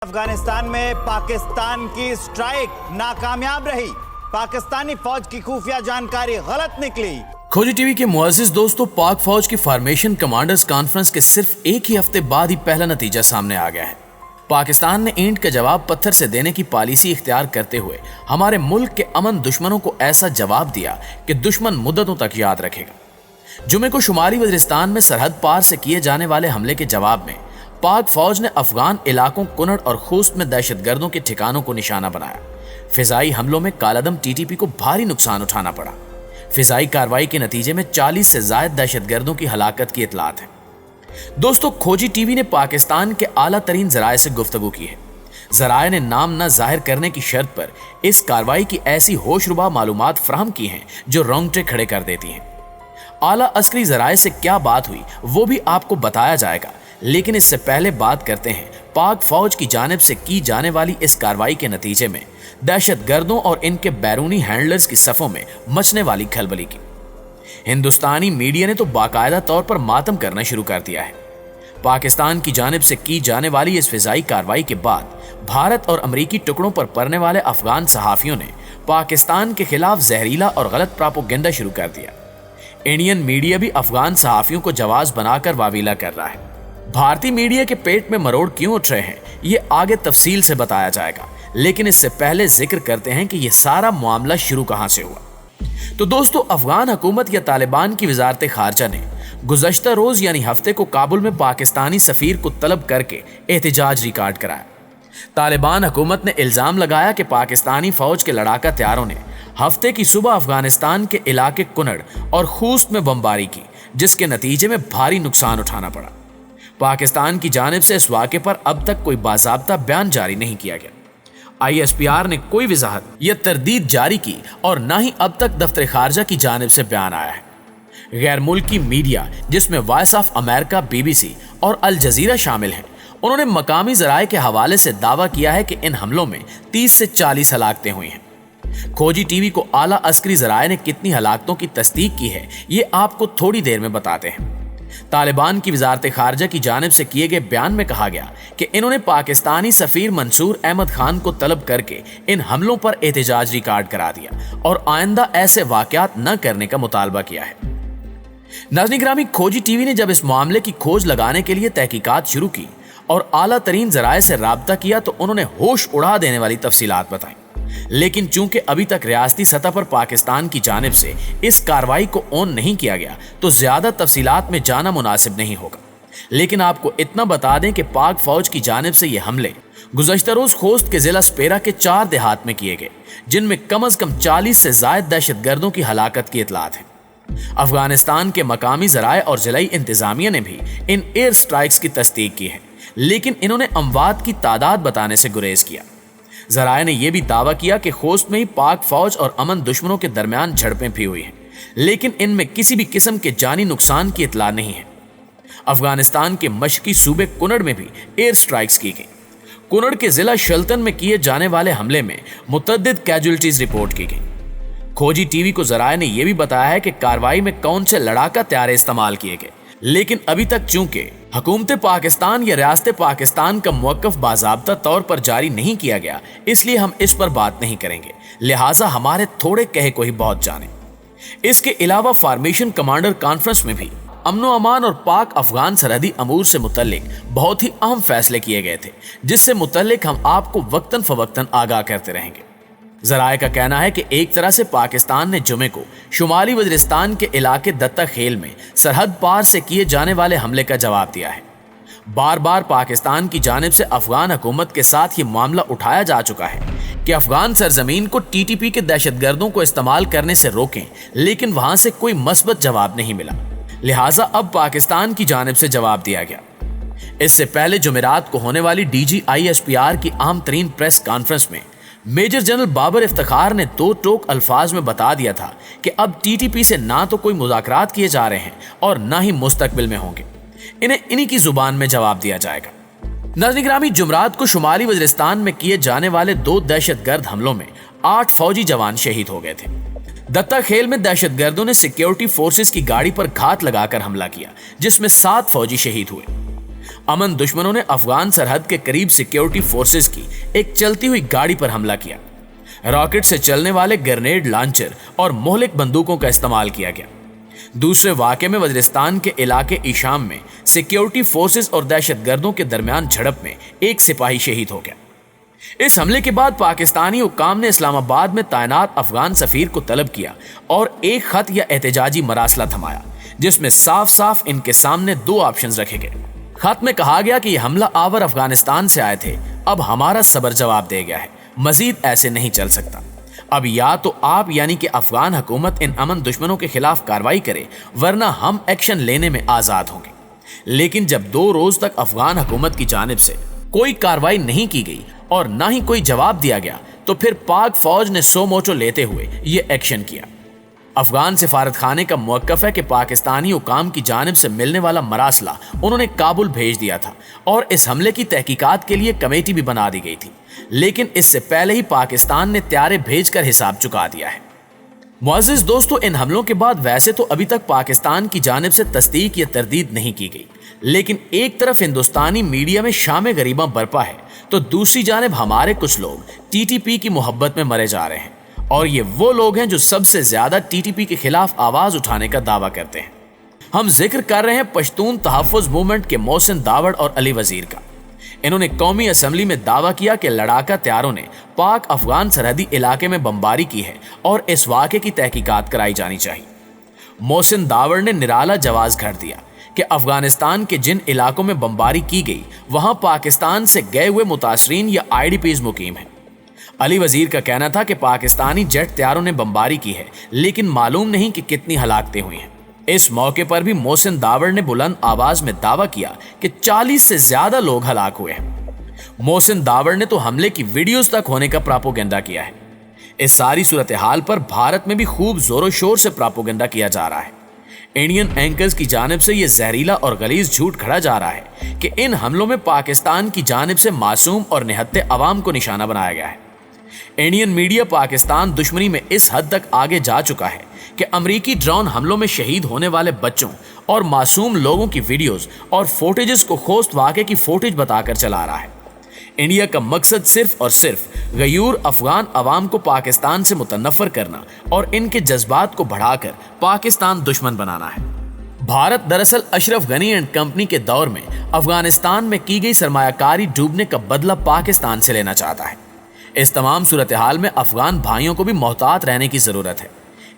अफगानिस्तान में पाकिस्तान की स्ट्राइक नाकामयाब रही। पाकिस्तानी फौज की खुफिया जानकारी गलत निकली। खोजी टीवी के मुअज़्ज़िज़ दोस्तों, पाक फौज की फॉर्मेशन कमांडर्स कॉन्फ्रेंस के सिर्फ एक ही हफ्ते बाद ही पहला नतीजा सामने आ गया है। पाकिस्तान ने ईंट का जवाब पत्थर से देने की पॉलिसी इख्तियार करते हुए हमारे मुल्क के अमन दुश्मनों को ऐसा जवाब दिया कि दुश्मन मुद्दतों तक याद रखेगा। जुमे को शुमाली वज़ीरिस्तान में सरहद पार से किए जाने वाले हमले के जवाब में पाक फौज ने अफगान इलाकों कुनड़ और खूस्त में दहशतगर्दों के ठिकानों को निशाना बनाया। फिजाई हमलों में कालादम टीटीपी को भारी नुकसान उठाना पड़ा। फिजाई कार्रवाई के नतीजे में 40 से ज्यादा दहशतगर्दों की हलाकत की इतलात है। दोस्तों, खोजी टीवी ने पाकिस्तान के आला तरीन जराये से गुफ्तगू की है। जराये ने नाम न जाहिर करने की शर्त पर इस कार्रवाई की ऐसी होशरुबा मालूमात फराहम की हैं जो रोंगटे खड़े कर देती हैं। आला अस्करी जराये से क्या बात हुई वो भी आपको बताया जाएगा, लेकिन इससे पहले बात करते हैं पाक फौज की जानिब से की जाने वाली इस कार्रवाई के नतीजे में दहशतगर्दों और इनके बैरूनी हैंडलर्स की सफों में मचने वाली खलबली की। हिंदुस्तानी मीडिया ने तो बाकायदा तौर पर मातम करना शुरू कर दिया है। पाकिस्तान की जानिब से की जाने वाली इस फिजाई कार्रवाई के बाद भारत और अमरीकी टुकड़ों पर पड़ने वाले अफगान सहाफियों ने पाकिस्तान के खिलाफ जहरीला और गलत प्रोपेगेंडा शुरू कर दिया। इंडियन मीडिया भी अफगान सहाफियों को जवाज बनाकर वावीला कर रहा है। भारतीय मीडिया के पेट में मरोड़ क्यों उठ रहे हैं ये आगे तफसील से बताया जाएगा, लेकिन इससे पहले जिक्र करते हैं कि ये सारा मामला शुरू कहां से हुआ। तो दोस्तों, अफगान हुकूमत या तालिबान की वजारत खारजा ने गुज़श्ता रोज यानी हफ्ते को काबुल में पाकिस्तानी सफीर को तलब करके एहतजाज रिकॉर्ड कराया। तालिबान हुकूमत ने इल्जाम लगाया कि पाकिस्तानी फौज के लड़ाका तैयारों ने हफ्ते की सुबह अफगानिस्तान के इलाके कुनड़ और खूस्त में बमबारी की, जिसके नतीजे में भारी नुकसान उठाना पड़ा। पाकिस्तान की जानिब से इस वाक़े पर अब तक कोई बाज़ाब्ता बयान जारी नहीं किया गया। ISPR ने कोई वजाहत या तरदीद जारी की और न ही अब तक दफ्तर खारजा की जानिब से बयान आया है। गैर मुल्की मीडिया जिसमें वॉइस ऑफ अमेरिका, BBC और अल जजीरा शामिल हैं, उन्होंने मकामी जराये के हवाले से दावा किया है कि इन हमलों में 30 से 40 हलाकतें हुई हैं। खोजी टीवी को आला अस्करी जराये ने कितनी हलाकतों की तस्दीक की है ये आपको थोड़ी देर में बताते हैं। तालिबान की वजारत खारजा की जानिब से किए गए बयान में कहा गया कि इन्होंने पाकिस्तानी सफीर मंसूर अहमद खान को तलब करके इन हमलों पर एहतजाज रिकॉर्ड करा दिया और आइंदा ऐसे वाकयात न करने का मुतालबा किया है। नाज़रीन ग्रामी, खोजी टीवी ने जब इस मामले की खोज लगाने के लिए तहकीकात शुरू की और आला तरीन जराये से राब्ता किया तो उन्होंने होश उड़ा देने वाली तफसीलात बताई। लेकिन चूंकि अभी तक रियासती सतह पर पाकिस्तान की जानिब से इस कार्रवाई को ऑन नहीं किया गया तो ज्यादा तफसीलात में जाना मुनासिब नहीं होगा। लेकिन आपको इतना बता दें कि पाक फौज की जानिब से ये हमले गुज़श्ता रोज खोस्त के जिला स्पेरा के 4 देहात में किए गए, जिनमें कम अज कम 40 से ज्यादा दहशतगर्दों की हलाकत की इतलात है। अफगानिस्तान के मकामी जराये और जिलाई इंतजामिया ने भी इन एयर स्ट्राइक्स की तस्दीक की है, लेकिन इन्होंने अमवात की तादाद बताने से गुरेज किया। जराये ने यह भी दावा किया कि खोस्त में ही पाक फौज और अमन दुश्मनों के दरमियान झड़पें भी हुई हैं, लेकिन इनमें किसी भी किस्म के जानी नुकसान की इतला नहीं है। अफगानिस्तान के मशरकी सूबे कुनड़ में भी एयर स्ट्राइक्स की गई। कुनड़ के जिला शल्तन में किए जाने वाले हमले में मुतअद्दिद कैजुअल्टीज रिपोर्ट की गई। खोजी टीवी को जराये ने यह भी बताया है कि कार्रवाई में कौन से लड़ाका तैयारे इस्तेमाल किए गए, लेकिन अभी तक चूंकि हुकूमत पाकिस्तान या रियासत पाकिस्तान का मौक़िफ़ बाज़ाब्ता तौर पर जारी नहीं किया गया, इसलिए हम इस पर बात नहीं करेंगे, लिहाजा हमारे थोड़े कहे को ही बहुत जाने। इसके अलावा फॉर्मेशन कमांडर कॉन्फ्रेंस में भी अमनो अमान और पाक अफगान सरहदी अमूर से मुतल्लिक बहुत ही अहम फैसले किए गए थे, जिससे मुतल्लिक हम आपको वक्तन फवक्तन आगाह करते रहेंगे। जराये का कहना है कि एक तरह से पाकिस्तान ने जुमे को शुमाली वज़ीरिस्तान के इलाके दत्ता खेल में सरहद पार से किए जाने वाले हमले का जवाब दिया है। बार बार पाकिस्तान की जानिब से अफगान हुकूमत के साथ ये मामला उठाया जा चुका है कि अफगान सरजमीन को TTP के दहशतगर्दों को इस्तेमाल करने से रोकें, लेकिन वहां से कोई मस्बत जवाब नहीं मिला। लिहाजा अब पाकिस्तान की जानिब से जवाब दिया गया। इससे पहले जुमेरात को होने वाली DG ISPR की आम तरीन प्रेस कॉन्फ्रेंस में मेजर जनरल बाबर इफ्तिखार ने 2 टोक अल्फाज में बता दिया था कि अब TTP से ना तो कोई मुज़ाकरात किए जा रहे हैं और ना ही मुस्तकबिल में होंगे। इन्हें इन्हीं की जुबान में जवाब दिया जाएगा। नाज़रीन ग्रामी, जुमरात को शुमाली वज़ीरिस्तान में किए जाने वाले 2 दहशतगर्द हमलों में 8 फौजी जवान शहीद हो गए थे। दत्ता खेल में दहशतगर्दों ने सिक्योरिटी फोर्सेस की गाड़ी पर घात लगाकर हमला किया, जिसमें 7 फौजी शहीद हुए। अमन दुश्मनों ने अफगान सरहद के करीब सिक्योरिटी फोर्सेस की एक चलती हुई गाड़ी पर हमला किया। रॉकेट से चलने वाले ग्रेनेड लॉन्चर और मोहलिक बंदूकों का इस्तेमाल किया गया। दूसरे वाक़े में वज़ीरिस्तान के इलाके ईशाम में सिक्योरिटी फोर्सेस और दहशतगर्दों के दरमियान झड़प में एक सिपाही शहीद हो गया। इस हमले के बाद पाकिस्तानी हुक्काम ने इस्लामाबाद में तैनात अफगान सफीर को तलब किया और एक खत या एहतजाजी मरासला थमाया, जिसमें साफ साफ इनके सामने दो ऑप्शंस रखे गए। खत में कहा गया कि यह हमला आवर अफगानिस्तान से आए थे, अब हमारा सबर जवाब दे गया है, मजीद ऐसे नहीं चल सकता। अब या तो आप यानी कि अफगान हुकूमत इन अमन दुश्मनों के खिलाफ कार्रवाई करे, वरना हम एक्शन लेने में आजाद होंगे। लेकिन जब 2 रोज तक अफगान हुकूमत की जानिब से कोई कार्रवाई नहीं की गई और ना ही कोई जवाब दिया गया, तो फिर पाक फौज ने सो मोचो लेते हुए ये एक्शन किया। अफगान सिफारत खाने का मौक़िफ़ है कि पाकिस्तानी हुकाम की जानिब से मिलने वाला मरासला उन्होंने काबुल भेज दिया था और इस हमले की तहकीकात के लिए कमेटी भी बना दी गई थी, लेकिन इससे पहले ही पाकिस्तान ने त्यारे भेजकर हिसाब चुका दिया है। मुअज़्ज़िज़ दोस्तों, इन हमलों के बाद वैसे तो अभी तक पाकिस्तान की जानिब से तस्दीक या तरदीद नहीं की गई, लेकिन एक तरफ हिंदुस्तानी मीडिया में शाम गरीबा बरपा है, तो दूसरी जानिब हमारे कुछ लोग टीटीपी की मोहब्बत में मरे जा रहे हैं। और ये वो लोग हैं जो सबसे ज्यादा टीटीपी के खिलाफ आवाज उठाने का दावा करते हैं। हम जिक्र कर रहे हैं पश्तून तहफ़्फ़ुज़ मूवमेंट के मोहसिन दावड़ और अली वजीर का। इन्होंने कौमी असम्बली में दावा किया कि लड़ाका त्यारों ने पाक अफगान सरहदी इलाके में बमबारी की है और इस वाक़े की तहकीकात कराई जानी चाहिए। मोहसिन दावड़ ने निराला जवाब घर दिया कि अफगानिस्तान के जिन इलाकों में बमबारी की गई वहां पाकिस्तान से गए हुए मुतासरीन या IDPs मुकीम हैं। अली वजीर का कहना था कि पाकिस्तानी जेट त्यारों ने बमबारी की है, लेकिन मालूम नहीं कि कितनी हलाकतें हुई हैं। इस मौके पर भी मोहसिन दावड़ ने बुलंद आवाज में दावा किया कि 40 से ज्यादा लोग हलाक हुए हैं। मोहसिन दावड़ ने तो हमले की वीडियोस तक होने का प्रोपेगेंडा किया है। इस सारी सूरत हाल पर भारत में भी खूब जोरों शोर से प्रोपेगेंडा किया जा रहा है। इंडियन एंकर्स की जानिब से यह जहरीला और गलीज झूठ खड़ा जा रहा है कि इन हमलों में पाकिस्तान की जानिब से मासूम और निहत्ते अवाम को निशाना बनाया गया है। इंडियन मीडिया पाकिस्तान दुश्मनी में इस हद तक आगे जा चुका है कि अमरीकी ड्रोन हमलों में शहीद होने वाले बच्चों और मासूम लोगों की वीडियोस और फोटेजेस को खोस्त वाक़े की फोटेज बताकर चला रहा है। इंडिया का मकसद सिर्फ और सिर्फ गयूर अफगान अवाम को पाकिस्तान से मुतनफ़र करना और इनके जज्बात को बढ़ाकर पाकिस्तान दुश्मन बनाना है। भारत दरअसल अशरफ गनी एंड कंपनी के दौर में अफगानिस्तान में की गई सरमायाकारी डूबने का बदला पाकिस्तान से लेना चाहता है। इस तमाम सूरत हाल में अफगान भाइयों को भी मोहतात रहने की ज़रूरत है।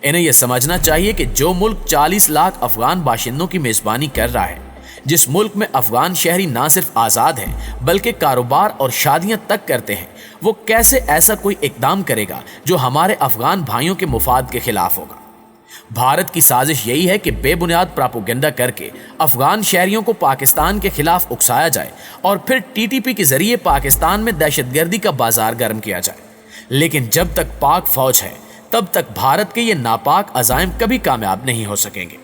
इन्हें यह समझना चाहिए कि जो मुल्क 40 लाख अफगान बाशिंदों की मेज़बानी कर रहा है, जिस मुल्क में अफगान शहरी ना सिर्फ आज़ाद हैं बल्कि कारोबार और शादियां तक करते हैं, वो कैसे ऐसा कोई इकदाम करेगा जो हमारे अफगान भाइयों के मुफाद के खिलाफ होगा। भारत की साजिश यही है कि बेबुनियाद प्रोपेगेंडा करके अफगान शहरियों को पाकिस्तान के खिलाफ उकसाया जाए और फिर टीटीपी के जरिए पाकिस्तान में दहशतगर्दी का बाजार गर्म किया जाए। लेकिन जब तक पाक फौज है, तब तक भारत के ये नापाक अज़ाइम कभी कामयाब नहीं हो सकेंगे।